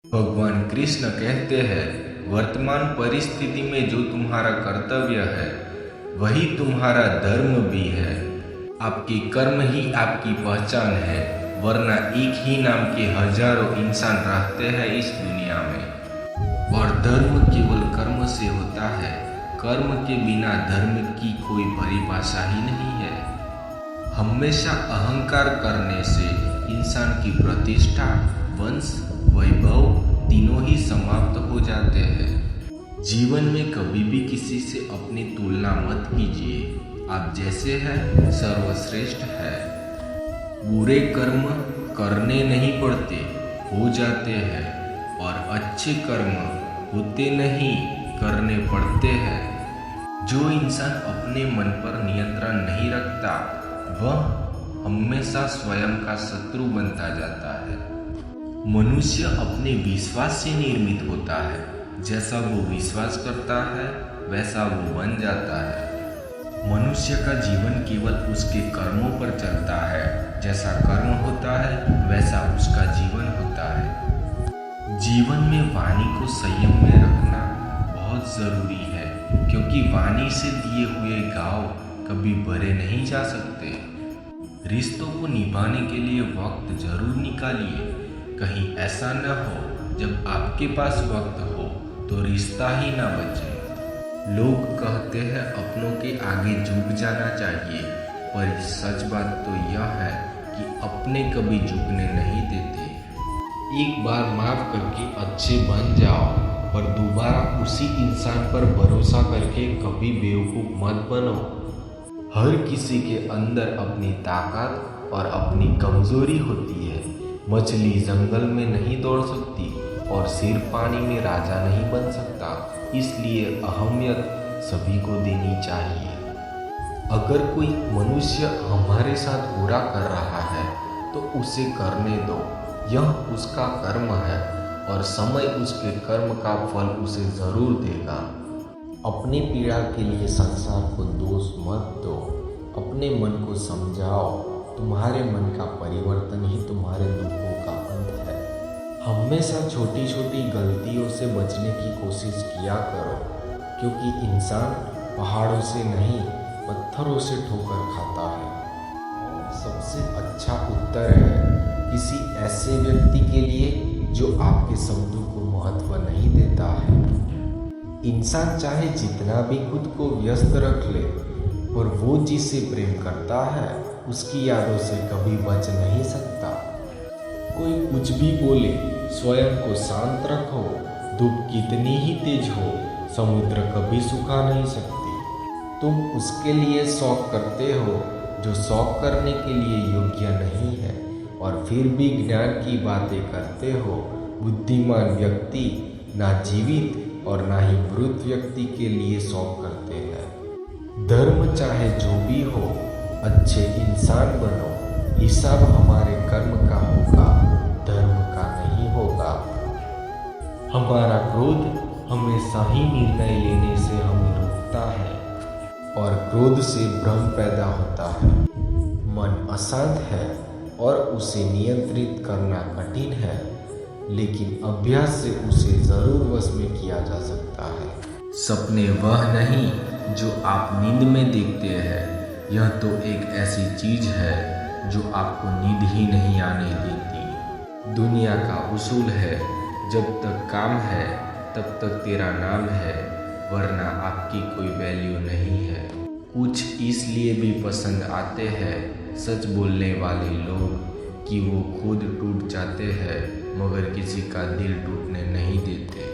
भगवान कृष्ण कहते हैं, वर्तमान परिस्थिति में जो तुम्हारा कर्तव्य है वही तुम्हारा धर्म भी है। आपके कर्म ही आपकी पहचान है, वरना एक ही नाम के हजारों इंसान रहते हैं इस दुनिया में। और धर्म केवल कर्म से होता है, कर्म के बिना धर्म की कोई परिभाषा ही नहीं है। हमेशा अहंकार करने से इंसान की प्रतिष्ठा, वंश, वैभव तीनों ही समाप्त हो जाते हैं। जीवन में कभी भी किसी से अपनी तुलना मत कीजिए। आप जैसे हैं सर्वश्रेष्ठ है। बुरे कर्म करने नहीं पड़ते, हो जाते हैं, और अच्छे कर्म होते नहीं, करने पड़ते हैं। जो इंसान अपने मन पर नियंत्रण नहीं रखता वह हमेशा स्वयं का शत्रु बनता जाता है। मनुष्य अपने विश्वास से निर्मित होता है। जैसा वो विश्वास करता है वैसा वो बन जाता है। मनुष्य का जीवन केवल उसके कर्मों पर चलता है। जैसा कर्म होता है वैसा उसका जीवन होता है। जीवन में वाणी को संयम में रखना बहुत जरूरी है, क्योंकि वाणी से दिए हुए घाव कभी भरे नहीं जा सकते। रिश्तों को निभाने के लिए वक्त जरूर निकालिए। कहीं ऐसा न हो जब आपके पास वक्त हो तो रिश्ता ही ना बचे। लोग कहते हैं अपनों के आगे झुक जाना चाहिए, पर सच बात तो यह है कि अपने कभी झुकने नहीं देते। एक बार माफ करके अच्छे बन जाओ, पर दोबारा उसी इंसान पर भरोसा करके कभी बेवकूफ मत बनो। हर किसी के अंदर अपनी ताकत और अपनी कमजोरी होती है। मछली जंगल में नहीं दौड़ सकती और सिर पानी में राजा नहीं बन सकता। इसलिए अहमियत सभी को देनी चाहिए। अगर कोई मनुष्य हमारे साथ बुरा कर रहा है तो उसे करने दो, यह उसका कर्म है और समय उसके कर्म का फल उसे जरूर देगा। अपनी पीड़ा के लिए संसार को दोष मत दो, अपने मन को समझाओ। तुम्हारे मन का परिवर्तन ही तुम्हारे दुखों का अंत है। हमेशा छोटी छोटी गलतियों से बचने की कोशिश किया करो, क्योंकि इंसान पहाड़ों से नहीं पत्थरों से ठोकर खाता है। सबसे अच्छा उत्तर है किसी ऐसे व्यक्ति के लिए जो आपके शब्दों को महत्व नहीं देता है। इंसान चाहे जितना भी खुद को व्यस्त रख ले, और वो जिसे प्रेम करता है उसकी यादों से कभी बच नहीं सकता। कोई कुछ भी बोले, स्वयं को शांत रखो। धूप कितनी ही तेज हो, समुद्र कभी सुखा नहीं सकती। तुम उसके लिए शौक करते हो जो शौक करने के लिए योग्य नहीं है, और फिर भी ज्ञान की बातें करते हो। बुद्धिमान व्यक्ति ना जीवित और ना ही मृत व्यक्ति के लिए शौक करते हैं। धर्म चाहे जो भी हो, अच्छे इंसान बनो। हिसाब हमारे कर्म का होगा, धर्म का नहीं होगा। हमारा क्रोध हमेशा ही निर्णय लेने से हमें रोकता है, और क्रोध से भ्रम पैदा होता है। मन अशांत है और उसे नियंत्रित करना कठिन है, लेकिन अभ्यास से उसे जरूर वश में किया जा सकता है। सपने वह नहीं जो आप नींद में देखते हैं, यह तो एक ऐसी चीज है जो आपको नींद ही नहीं आने देती। दुनिया का उसूल है, जब तक काम है तब तक तेरा नाम है, वरना आपकी कोई वैल्यू नहीं है। कुछ इसलिए भी पसंद आते हैं सच बोलने वाले लोग कि वो खुद टूट जाते हैं मगर किसी का दिल टूटने नहीं देते।